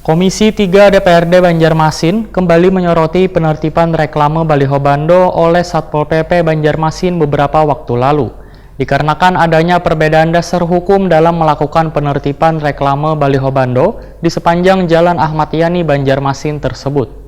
Komisi 3 DPRD Banjarmasin kembali menyoroti penertiban reklame baliho bando oleh Satpol PP Banjarmasin beberapa waktu lalu. Dikarenakan adanya perbedaan dasar hukum dalam melakukan penertiban reklame baliho bando di sepanjang Jalan Ahmad Yani Banjarmasin tersebut.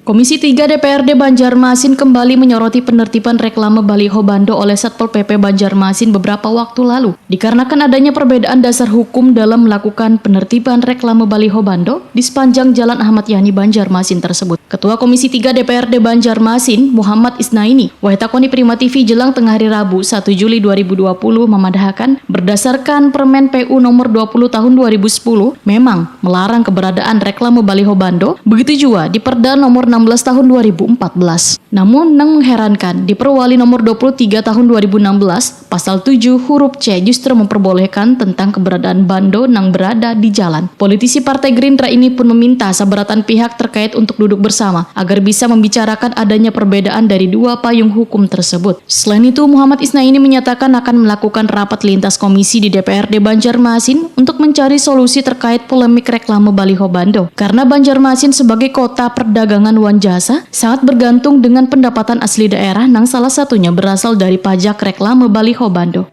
Komisi 3 DPRD Banjarmasin kembali menyoroti penertiban reklame baliho bando oleh Satpol PP Banjarmasin beberapa waktu lalu. Dikarenakan adanya perbedaan dasar hukum dalam melakukan penertiban reklame baliho bando di sepanjang Jalan Ahmad Yani Banjarmasin tersebut. Ketua Komisi 3 DPRD Banjarmasin, Muhammad Isnaini, Wahitakoni Prima TV jelang tengah hari Rabu 1 Juli 2020 memadahkan berdasarkan Permen PU nomor 20 tahun 2010 memang melarang keberadaan reklame baliho bando, begitu juga di Perda nomor 16 tahun 2014. Namun, mengherankan, di Perwali nomor 23 tahun 2016, pasal 7 huruf C justru memperbolehkan tentang keberadaan bando yang berada di jalan. Politisi Partai Gerindra ini pun meminta sabaratan pihak terkait untuk duduk bersama agar bisa membicarakan adanya perbedaan dari dua payung hukum tersebut. Selain itu, Muhammad Isnaini menyatakan akan melakukan rapat lintas komisi di DPRD Banjarmasin untuk mencari solusi terkait polemik reklame baliho bando. Karena Banjarmasin sebagai kota perdagangan jasa sangat bergantung dengan pendapatan asli daerah yang salah satunya berasal dari pajak reklame baliho bando.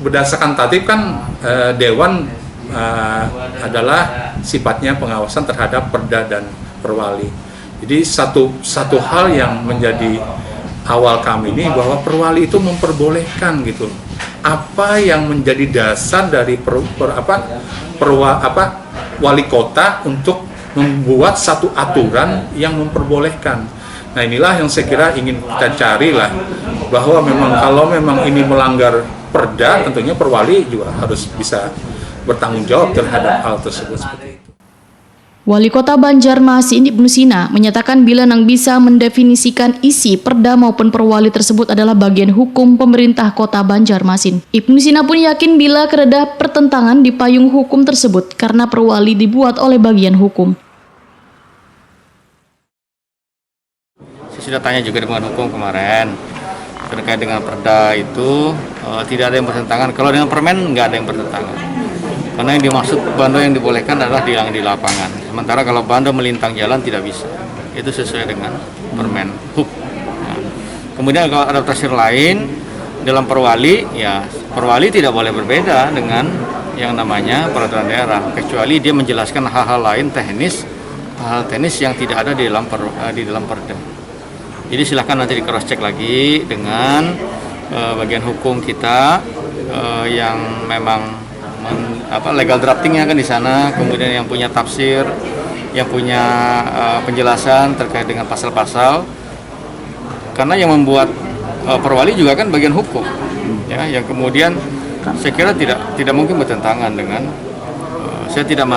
Berdasarkan tatib kan Dewan adalah sifatnya pengawasan terhadap Perda dan Perwali. Jadi satu hal yang menjadi awal kami ini bahwa Perwali itu memperbolehkan gitu. Apa yang menjadi dasar dari wali kota untuk membuat satu aturan yang memperbolehkan. Nah, inilah yang saya kira ingin kita cari lah, bahwa memang kalau memang ini melanggar perda, tentunya Perwali juga harus bisa bertanggung jawab terhadap hal tersebut seperti itu. Wali Kota Banjarmasin Ibnu Sina menyatakan bila nang bisa mendefinisikan isi perda maupun perwali tersebut adalah bagian hukum pemerintah Kota Banjarmasin. Ibnu Sina pun yakin bila kereda pertentangan di payung hukum tersebut karena perwali dibuat oleh bagian hukum. Saya sudah tanya juga dengan hukum kemarin terkait dengan perda itu tidak ada yang bertentangan. Kalau dengan permen nggak ada yang bertentangan. Karena yang dimaksud bando yang dibolehkan adalah yang di lapangan. Sementara kalau bando melintang jalan tidak bisa. Itu sesuai dengan permen HUB. Nah, kemudian kalau ada tafsir lain dalam perwali, ya perwali tidak boleh berbeda dengan yang namanya peraturan daerah, kecuali dia menjelaskan hal-hal lain teknis, hal teknis yang tidak ada di dalam perda. Jadi silahkan nanti di cross check lagi dengan bagian hukum kita yang memang legal draftingnya kan di sana, kemudian yang punya tafsir, yang punya penjelasan terkait dengan pasal-pasal. Karena yang membuat perwali juga kan bagian hukum, ya, yang kemudian saya kira tidak mungkin bertentangan dengan. Saya tidak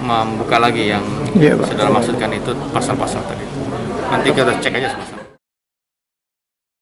membuka lagi yang saudara maksudkan itu pasal-pasal tadi. Nanti kita cek aja sama-sama.